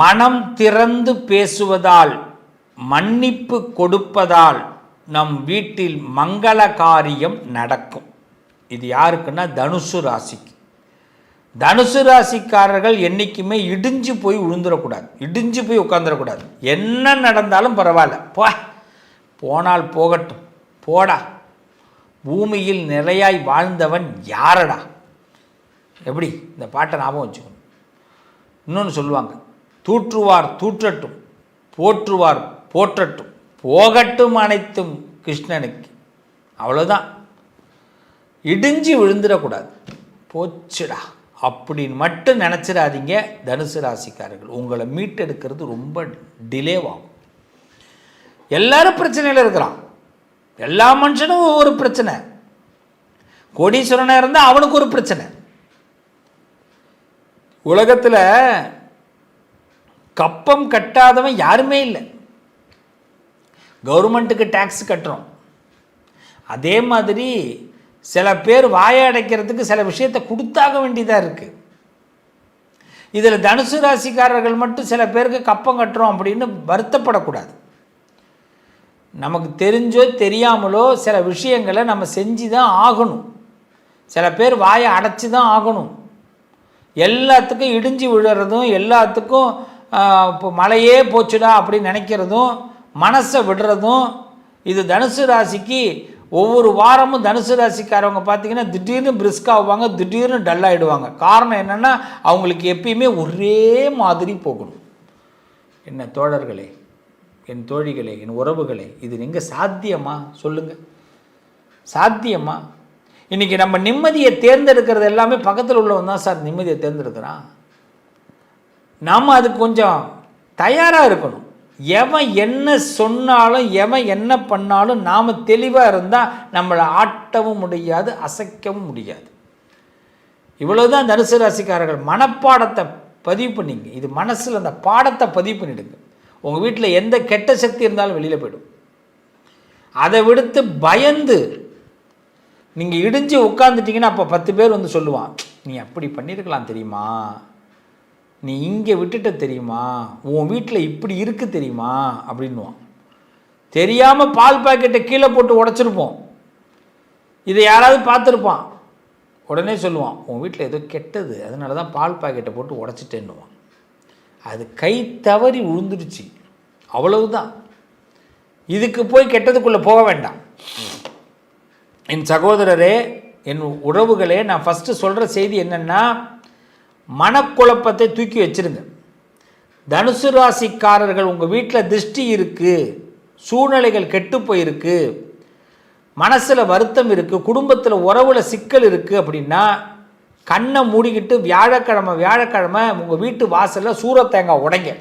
மனம் திறந்து பேசுவதால், மன்னிப்பு கொடுப்பதால் நம் வீட்டில் மங்கள காரியம் நடக்கும். இது யாருக்குன்னா தனுசு ராசிக்கு. தனுசு ராசிக்காரர்கள் என்றைக்குமே இடிஞ்சு போய் விழுந்துடக்கூடாது, இடிஞ்சு போய் உட்காந்துடக்கூடாது. என்ன நடந்தாலும் பரவாயில்ல, போனால் போகட்டும், போடா, பூமியில் நிலையாய் வாழ்ந்தவன் யாரடா. எப்படி இந்த பாட்டை ஞாபகம் வச்சுக்கணும். இன்னொன்று சொல்லுவாங்க, தூற்றுவார் தூற்றட்டும், போற்றுவார் போற்றட்டும், போகட்டும் அனைத்தும் கிருஷ்ணனுக்கு. அவ்வளோதான், இடிஞ்சு விழுந்துடக்கூடாது. போச்சுடா அப்படின்னு மட்டும் நினச்சிடாதீங்க. தனுசு ராசிக்காரர்கள் உங்களை மீட்டெடுக்கிறது ரொம்ப டிலேவாகும். எல்லாரும் பிரச்சனையில் இருக்கிறான், எல்லா மனுஷனும் ஒவ்வொரு பிரச்சனை. கோடீஸ்வரனாக இருந்தால் அவனுக்கு ஒரு பிரச்சனை. உலகத்தில் கப்பம் கட்டாதவன் யாருமே இல்லை. கவர்மெண்ட்டுக்கு டேக்ஸ் கட்டுறோம். அதே மாதிரி சில பேர் வாயை அடைக்கிறதுக்கு சில விஷயத்தை கொடுத்தாக வேண்டியதாக இருக்குது. இதில் தனுசு ராசிக்காரர்கள் மட்டும் சில பேருக்கு கப்பம் கட்டுறோம் அப்படின்னு வருத்தப்படக்கூடாது. நமக்கு தெரிஞ்சோ தெரியாமலோ சில விஷயங்களை நம்ம செஞ்சு தான் ஆகணும். சில பேர் வாயை அடைச்சி தான் ஆகணும். எல்லாத்துக்கும் இடிஞ்சு விழுறதும், எல்லாத்துக்கும் இப்போ மழையே போச்சுடா அப்படின்னு நினைக்கிறதும், மனசை விடுறதும், இது தனுசு ராசிக்கு ஒவ்வொரு வாரமும் தனுசு ராசிக்காரவங்க பார்த்திங்கன்னா திடீர்னு பிரிஸ்காகுவாங்க, திடீர்னு டல்லாகிடுவாங்க. காரணம் என்னென்னா அவங்களுக்கு எப்பயுமே ஒரே மாதிரி போகணும். என்ன தோழர்களே, என் தோழிகளே, என் உறவுகளே, இது நீங்கள் சாத்தியமா சொல்லுங்கள்? சாத்தியமா? இன்றைக்கி நம்ம நிம்மதியை தேர்ந்தெடுக்கிறது எல்லாமே பக்கத்தில் உள்ளவன் தான் சார் நிம்மதியை தேர்ந்தெடுக்கிறான். நாம் அதுக்கு கொஞ்சம் தயாராக இருக்கணும். எவன் என்ன சொன்னாலும், எவன் என்ன பண்ணாலும் நாம் தெளிவாக இருந்தால் நம்மளை ஆட்டவும் முடியாது, அசைக்கவும் முடியாது. இவ்வளோதான் தனுசு ராசிக்காரர்கள். மனப்பாடத்தை பதிவு பண்ணிங்க. இது மனசில் அந்த பாடத்தை பதிவு பண்ணிவிடுங்க. உங்கள் வீட்டில் எந்த கெட்ட சக்தி இருந்தாலும் வெளியில் போய்டும். அதை விடுத்து பயந்து நீங்கள் இடிஞ்சு உட்காந்துட்டிங்கன்னா அப்போ 10 பேர் வந்து சொல்லுவான், நீ அப்படி பண்ணியிருக்கலாம் தெரியுமா, நீ இங்கே விட்டுட்ட தெரியுமா, உன் வீட்டில் இப்படி இருக்கு தெரியுமா அப்படின்வான். தெரியாமல் பால் பாக்கெட்டை கீழே போட்டு உடச்சிருப்போம். இதை யாராவது பார்த்துருப்பான், உடனே சொல்லுவான், உன் வீட்டில் ஏதோ கெட்டது, அதனால தான் பால் பாக்கெட்டை போட்டு உடச்சிட்டேன்னுவான். அது கை தவறி விழுந்துடுச்சு, அவ்வளவுதான். இதுக்கு போய் கெட்டதுக்குள்ளே போக வேண்டாம். என் சகோதரரே, என் உறவுகளே, நான் ஃபஸ்ட்டு சொல்கிற செய்தி என்னென்னா, மனக்குழப்பத்தை தூக்கி வச்சிருங்க. தனுசு ராசிக்காரர்கள் உங்கள் வீட்டில் திருஷ்டி இருக்குது, சூழ்நிலைகள் கெட்டு போயிருக்கு, மனசில் வருத்தம் இருக்குது, குடும்பத்தில் உறவில் சிக்கல் இருக்குது அப்படின்னா கண்ணை மூடிக்கிட்டு வியாழக்கிழமை உங்கள் வீட்டு வாசலில் சூரத்தேங்காய் உடைங்க.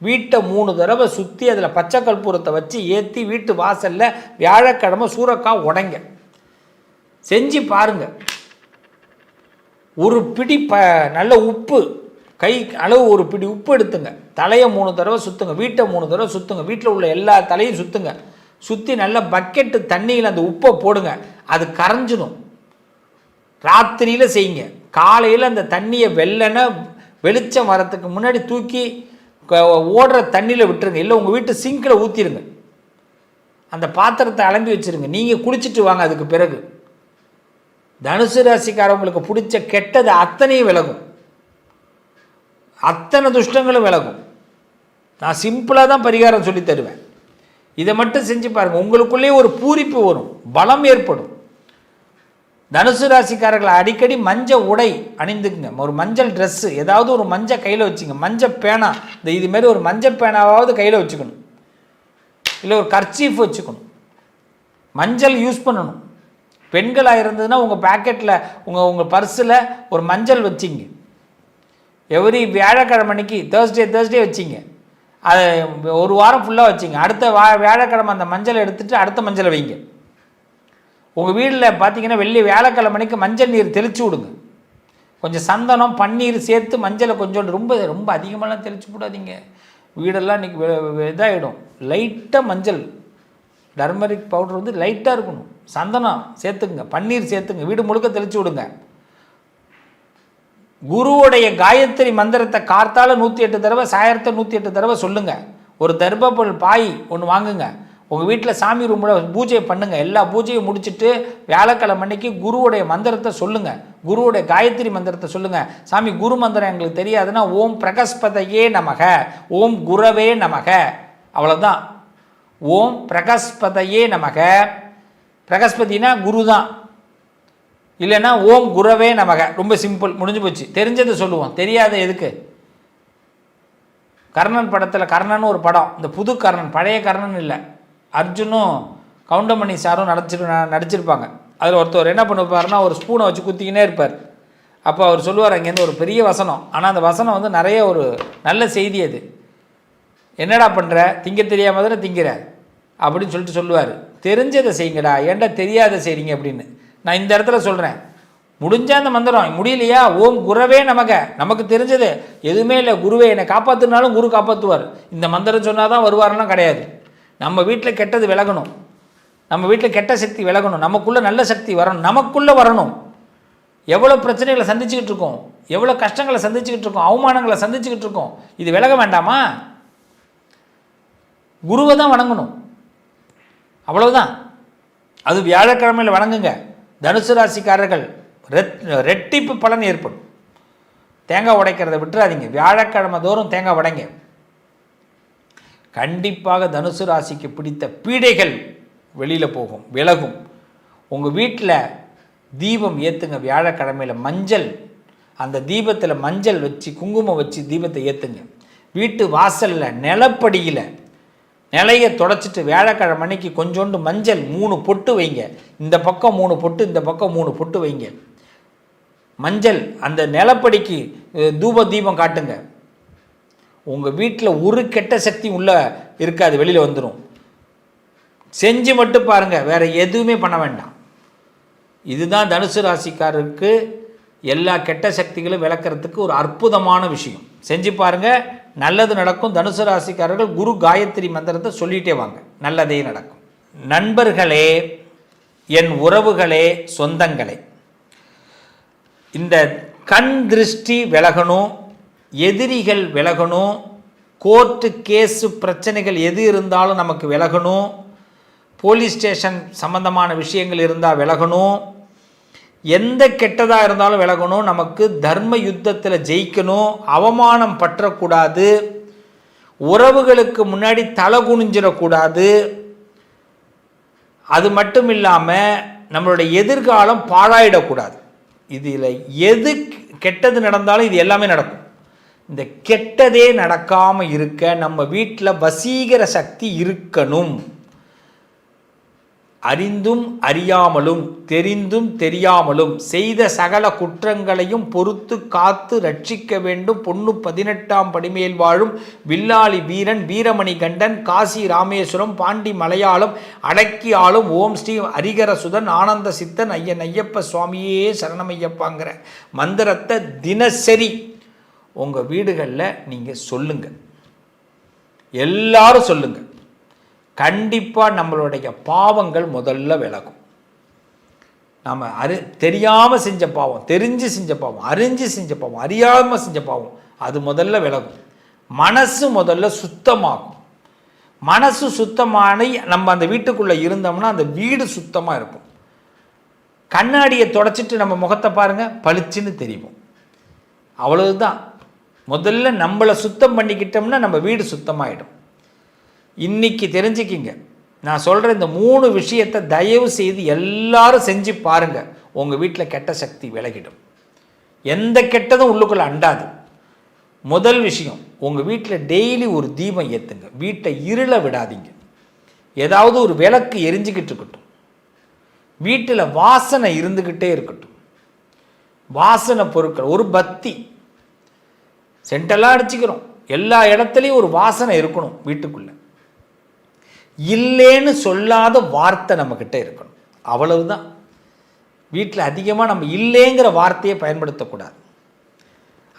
வீட்டை 3 தடவை சுற்றி அதில் பச்சை கற்பூரத்தை வச்சு ஏற்றி வீட்டு வாசலில் வியாழக்கிழமை சூரக்காய் உடைங்க. செஞ்சு பாருங்கள். ஒரு பிடி நல்ல உப்பு, கை அளவு ஒரு பிடி உப்பு எடுத்துங்க. தலையை 3 தடவை சுற்றுங்க, வீட்டை 3 தடவை சுற்றுங்க, வீட்டில் உள்ள எல்லா தலையும் சுற்றுங்க. சுற்றி நல்ல பக்கெட்டு தண்ணியில் அந்த உப்பை போடுங்க. அது கரைஞ்சிடும். ராத்திரியில் செய்யுங்க. காலையில் அந்த தண்ணியை வெளிச்சம் வரத்துக்கு முன்னாடி தூக்கி ஓடுற தண்ணியில் விட்டுருங்க. இல்லை உங்கள் வீட்டு சிங்கில் ஊற்றிடுங்க. அந்த பாத்திரத்தை அலம்பி வச்சுருங்க. நீங்கள் குளிச்சுட்டு வாங்க. அதுக்கு பிறகு தனுசு ராசிக்காரவங்களுக்கு பிடிச்ச கெட்டது அத்தனையும் விலகும், அத்தனை துஷ்டங்களும் விலகும். நான் சிம்பிளாக தான் பரிகாரம் சொல்லி தருவேன். இதை மட்டும் செஞ்சு பாருங்கள். உங்களுக்குள்ளேயே ஒரு பூரிப்பு வரும், பலம் ஏற்படும். தனுசு ராசிக்காரர்களை அடிக்கடி மஞ்சள் உடை அணிந்துக்குங்க. ஒரு மஞ்சள் ட்ரெஸ்ஸு, ஏதாவது ஒரு மஞ்சள் கையில் வச்சுங்க. மஞ்சள் பேனா, இந்த இதுமாரி ஒரு மஞ்சள் பேனாவாவது கையில் வச்சுக்கணும். இல்லை ஒரு கர்ச்சீஃப் வச்சுக்கணும். மஞ்சள் யூஸ் பண்ணணும். பெண்களாக இருந்ததுன்னா உங்கள் பேக்கெட்டில் உங்கள் பர்ஸில் ஒரு மஞ்சள் வச்சிங்க. எவ்ரி வியாழக்கிழமைக்கு தேர்ஸ்டே வச்சிங்க. அதை ஒரு வாரம் ஃபுல்லாக வச்சிங்க. அடுத்த வியாழக்கிழமை அந்த மஞ்சளை எடுத்துகிட்டு அடுத்த மஞ்சளை வைங்க. உங்கள் வீட்டில் பார்த்தீங்கன்னா வியாழக்கிழமைக்கு மஞ்சள் நீர் தெளித்து விடுங்க. கொஞ்சம் சந்தனம் பன்னீர் சேர்த்து மஞ்சளை கொஞ்சம் ரொம்ப ரொம்ப அதிகமாகலாம் தெளித்து விடாதீங்க. வீடெல்லாம் இன்றைக்கி இதாகிடும். லைட்டாக மஞ்சள், டர்மரிக் பவுடர் வந்து லைட்டாக இருக்கணும். சந்தனம் சேர்த்துங்க, பன்னீர் சேர்த்துங்க, வீடு முழுக்க தெளித்து விடுங்க. குருவுடைய காயத்ரி மந்திரத்தை கார்த்தால 108 தடவை, சாயரத்தை 108 தடவை சொல்லுங்கள். ஒரு தர்பப்பொருள் பாய் ஒன்று வாங்குங்க, உங்கள் வீட்டில் சாமி ரூமில் பூஜை பண்ணுங்கள். எல்லா பூஜையும் முடிச்சுட்டு வியாழக்கிழமை அன்னைக்கு குருவுடைய மந்திரத்தை சொல்லுங்கள், குருவுடைய காயத்ரி மந்திரத்தை சொல்லுங்கள். சாமி குரு மந்திரம் எங்களுக்கு தெரியாதுன்னா ஓம் பிரகஸ்பதையே நமக, ஓம் குரவே நமக, அவ்வளோதான். ஓம் பிரகஸ்பதையே நமக, பிரகஸ்பதினா குரு தான், இல்லைன்னா ஓம் குரவே நமக, ரொம்ப சிம்பிள், முடிஞ்சு போச்சு. தெரிஞ்சதை சொல்லுவோம், தெரியாத எதுக்கு? கர்ணன் படத்தில், கர்ணன் ஒரு படம், இந்த புது கர்ணன், பழைய கர்ணன் இல்லை, அர்ஜுனும் கவுண்டமணி சாரும் நடிச்சிருப்பாங்க. அதில் ஒருத்தர் என்ன பண்ணுவார்னா ஒரு ஸ்பூனை வச்சு குத்திக்கினே இருப்பார். அப்போ அவர் சொல்லுவார், அங்கேருந்து ஒரு பெரிய வசனம், ஆனால் அந்த வசனம் வந்து நிறைய ஒரு நல்ல செய்தி. அது என்னடா பண்ணுற, திங்க தெரியாமல் தானே திங்கிற அப்படின்னு சொல்லிட்டு சொல்லுவார். தெரிஞ்சதை செய்யுங்கடா, ஏன்டா தெரியாத செய்கிறீங்க அப்படின்னு. நான் இந்த இடத்துல சொல்கிறேன், முடிஞ்ச அந்த மந்திரம், முடியலையா ஓம் குரவே நமக, நமக்கு தெரிஞ்சது எதுவுமே இல்லை, குருவே என்னை காப்பாற்றுனாலும் குரு காப்பாற்றுவார். இந்த மந்திரம் சொன்னால் தான் வருவாரெல்லாம் கிடையாது. நம்ம வீட்டில் கெட்டது விலகணும், நம்ம வீட்டில் கெட்ட சக்தி விலகணும், நமக்குள்ளே நல்ல சக்தி வரணும், நமக்குள்ளே வரணும். எவ்வளோ பிரச்சனைகளை சந்திச்சுக்கிட்டு இருக்கோம், எவ்வளோ கஷ்டங்களை சந்திச்சுக்கிட்டு இருக்கோம், அவமானங்களை சந்திச்சுக்கிட்டு இருக்கோம். இது விலக வேண்டாமா? குருவை தான் வணங்கணும், அவ்வளவுதான். அது வியாழக்கிழமையில் வணங்குங்க. தனுசு ராசிக்காரர்கள் ரெட்டிப்பு பலன் ஏற்படும். தேங்காய் உடைக்கிறத விட்டுறாதீங்க, வியாழக்கிழமை தோறும் தேங்காய் உடைங்க. கண்டிப்பாக தனுசு ராசிக்கு பிடித்த பீடைகள் வெளியில் போகும், விலகும். உங்கள் வீட்டில் தீபம் ஏற்றுங்க, வியாழக்கிழமையில் மஞ்சள், அந்த தீபத்தில் மஞ்சள் வச்சு குங்குமம் வச்சு தீபத்தை ஏற்றுங்க. வீட்டு வாசலில் நிலப்படியில் நிலையை தொடச்சிட்டு வியாழக்கிழமை அன்னைக்கு கொஞ்சோண்டு மஞ்சள் 3 பொட்டு வைங்க. இந்த பக்கம் 3 பொட்டு, இந்த பக்கம் 3 பொட்டு வைங்க. மஞ்சள் அந்த நிலப்படிக்கு தூப தீபம் காட்டுங்க. உங்கள் வீட்டில் ஒரு கெட்ட சக்தி உள்ள இருக்காது, வெளியில் வந்துடும். செஞ்சு மட்டும் பாருங்கள், வேறு எதுவுமே பண்ண வேண்டாம். இதுதான் தனுசு ராசிக்காரருக்கு எல்லா கெட்ட சக்திகளும் விளக்கிறதுக்கு ஒரு அற்புதமான விஷயம். செஞ்சு பாருங்கள், நல்லது நடக்கும். தனுசு ராசிக்காரர்கள் குரு காயத்ரி மந்திரத்தை சொல்லிகிட்டே வாங்க, நல்லதே நடக்கும். நண்பர்களே, என் உறவுகளே, சொந்தங்களே, இந்த கண் திருஷ்டி விலகணும், எதிரிகள் விலகணும், கோர்ட்டு கேஸு பிரச்சனைகள் எது இருந்தாலும் நமக்கு விலகணும், போலீஸ் ஸ்டேஷன் சம்பந்தமான விஷயங்கள் இருந்தால் விலகணும், எந்த கெட்டதாக இருந்தாலும் விலகணும், நமக்கு தர்ம யுத்தத்தில் ஜெயிக்கணும், அவமானம் பற்றக்கூடாது, உறவுகளுக்கு முன்னாடி தலை குனிஞ்சிடக்கூடாது. அது மட்டும் இல்லாமல் நம்மளுடைய எதிர்காலம் பாழாயிடக்கூடாது. இதில் எது கெட்டது நடந்தாலும் இது எல்லாமே நடக்கும். இந்த கெட்டதே நடக்காமல் இருக்க நம்ம வீட்டில் வசீகர சக்தி இருக்கணும். அறிந்தும் அறியாமலும் தெரிந்தும் தெரியாமலும் செய்த சகல குற்றங்களையும் பொறுத்து காத்து ரட்சிக்க வேண்டும். பொண்ணு 18ஆம் படிமேல் வாழும் வில்லாளி வீரன் வீரமணி கண்டன் காசி ராமேஸ்வரம் பாண்டி மலையாளம் அடக்கி ஆளும் ஓம் ஸ்ரீ ஹரிகரசுதன் ஆனந்த சித்தன் ஐயன் ஐயப்ப சுவாமியே சரணமையப்பாங்கிற மந்திரத்தை தினசரி உங்கள் வீடுகளில் நீங்கள் சொல்லுங்கள், எல்லாரும் சொல்லுங்கள். கண்டிப்பாக நம்மளுடைய பாவங்கள் முதல்ல விலகும். நம்ம தெரியாமல் செஞ்ச பாவம், தெரிஞ்சு செஞ்ச பாவம், அறிஞ்சு செஞ்ச பாவம், அறியாமல் செஞ்ச பாவம், அது முதல்ல விலகும். மனசு முதல்ல சுத்தமாகும். மனசு சுத்தமான நம்ம அந்த வீட்டுக்குள்ளே இருந்தோம்னா அந்த வீடு சுத்தமாக இருக்கும். கண்ணாடியை தொடச்சிட்டு நம்ம முகத்தை பாருங்கள், பளிச்சுன்னு தெரியும். அவ்வளவுதான். முதல்ல நம்மளை சுத்தம் பண்ணிக்கிட்டோம்னா நம்ம வீடு சுத்தமாகிடும். இன்னைக்கு தெரிஞ்சுக்கிங்க, நான் சொல்கிற இந்த 3 விஷயத்தை தயவு செய்து எல்லாரும் செஞ்சு பாருங்கள். உங்கள் வீட்டில் கெட்ட சக்தி விலகிடும், எந்த கெட்டதும் உள்ளுக்குள்ளே அண்டாது. முதல் விஷயம், உங்கள் வீட்டில் டெய்லி ஒரு தீபம் ஏற்றுங்க. வீட்டை இருள விடாதீங்க. ஏதாவது ஒரு விளக்கு எரிஞ்சிக்கிட்டு இருக்கட்டும். வீட்டில் வாசனை இருந்துக்கிட்டே இருக்கட்டும். வாசனை பொருட்கள், ஒரு பத்தி, சென்டெல்லாம் அடிச்சுக்கிறோம், எல்லா இடத்துலையும் ஒரு வாசனை இருக்கணும் வீட்டுக்குள்ளே. இல்லைன்னு சொல்லாத வார்த்தை நம்மக்கிட்ட இருக்கணும், அவ்வளவுதான். வீட்டில் அதிகமாக நம்ம இல்லைங்கிற வார்த்தையை பயன்படுத்தக்கூடாது.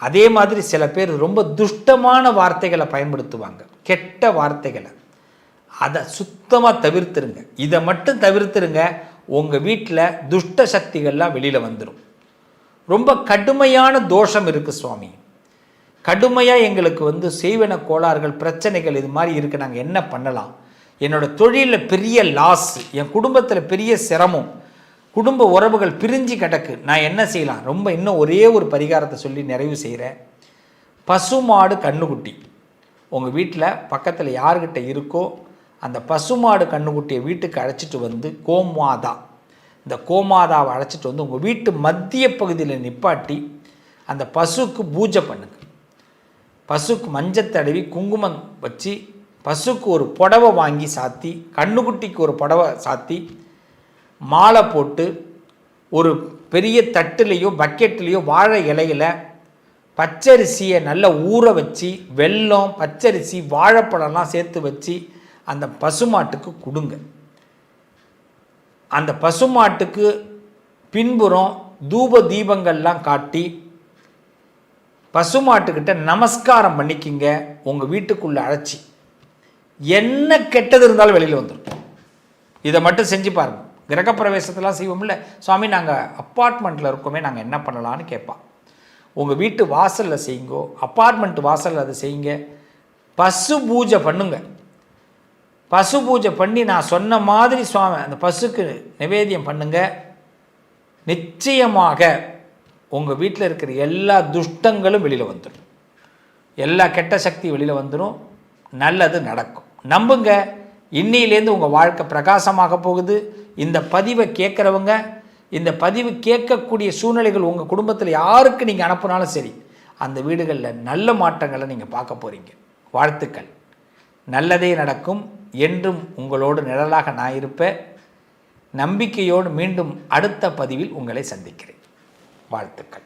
அதே மாதிரி சில பேர் ரொம்ப துஷ்டமான வார்த்தைகளை பயன்படுத்துவாங்க, கெட்ட வார்த்தைகளை. அதை சுத்தமாக தவிர்த்துருங்க. இதை மட்டும் தவிர்த்துருங்க, உங்கள் வீட்டில் துஷ்ட சக்திகள்லாம் வெளியில் வந்துடும். ரொம்ப கடுமையான தோஷம் இருக்குது சுவாமி, கடுமையாக எங்களுக்கு செய்வன கோளாறுகள் பிரச்சனைகள் இது மாதிரி இருக்குது, நாங்கள் என்ன பண்ணலாம், என்னோடய தொழிலில் பெரிய லாஸ், என் குடும்பத்தில் பெரிய சிரமம், குடும்ப உறவுகள் பிரிஞ்சு கிடக்கு, நான் என்ன செய்யலாம், ரொம்ப இன்னும் ஒரே ஒரு பரிகாரத்தை சொல்லி நிறைவு செய்கிறேன். பசுமாடு கண்ணுக்குட்டி உங்கள் வீட்டில் பக்கத்தில் யார்கிட்ட இருக்கோ அந்த பசுமாடு கண்ணுக்குட்டியை வீட்டுக்கு அழைச்சிட்டு கோமாதா, இந்த கோமாதாவை அழைச்சிட்டு உங்கள் வீட்டு மத்திய பகுதியில் நிப்பாட்டி அந்த பசுக்கு பூஜை பண்ணுங்க. பசுக்கு மஞ்சள் தடவி குங்குமம் வச்சு பசுக்கு ஒரு புடவை வாங்கி சாத்தி, கண்ணுக்குட்டிக்கு ஒரு புடவை சாத்தி, மாலை போட்டு ஒரு பெரிய தட்டுலேயோ பக்கெட்லேயோ வாழை இலையில் பச்சரிசியை நல்லா ஊற வச்சு வெல்லம் பச்சரிசி வாழைப்பழம்லாம் சேர்த்து வச்சு அந்த பசுமாட்டுக்கு கொடுங்க. அந்த பசுமாட்டுக்கு பின்புறம் தூப தீபங்கள்லாம் காட்டி பசுமாட்டுக்கிட்ட நமஸ்காரம் பண்ணிக்கிங்க. உங்கள் வீட்டுக்குள்ளே அழைச்சி என்ன கெட்டது இருந்தாலும் வெளியில் வந்துடும். இதை மட்டும் செஞ்சு பாருங்கள். கிரகப்பிரவேசத்தெல்லாம் செய்வோம்ல, சுவாமி நாங்கள் அப்பார்ட்மெண்ட்டில் இருக்கோமே, நாங்கள் என்ன பண்ணலான்னு கேட்பான். உங்கள் வீட்டு வாசலில் செய்யுங்கோ, அப்பார்ட்மெண்ட் வாசலில் அதை செய்யுங்க. பசு பூஜை பண்ணுங்க. பசு பூஜை பண்ணி நான் சொன்ன மாதிரி சுவாமி அந்த பசுக்கு நிவேத்தியம் பண்ணுங்க. நிச்சயமாக உங்கள் வீட்டில் இருக்கிற எல்லா துஷ்டங்களும் வெளியில் வந்துடும், எல்லா கெட்ட சக்தியும் வெளியில் வந்துடும், நல்லது நடக்கும். நம்புங்க, இன்னிலேருந்து உங்கள் வாழ்க்கை பிரகாசமாக போகுது. இந்த பதிவை கேட்குறவங்க, இந்த பதிவு கேட்கக்கூடிய சூழ்நிலைகள் உங்கள் குடும்பத்தில் யாருக்கு நீங்கள் அனுப்புனாலும் சரி, அந்த வீடுகளில் நல்ல மாற்றங்களை நீங்கள் பார்க்க போகிறீங்க. வாழ்த்துக்கள். நல்லதே நடக்கும். என்றும் உங்களோடு நிழலாக நான் இருப்பேன். நம்பிக்கையோடு மீண்டும் அடுத்த பதிவில் உங்களை சந்திக்கிறேன். வாழ்த்துக்கள்.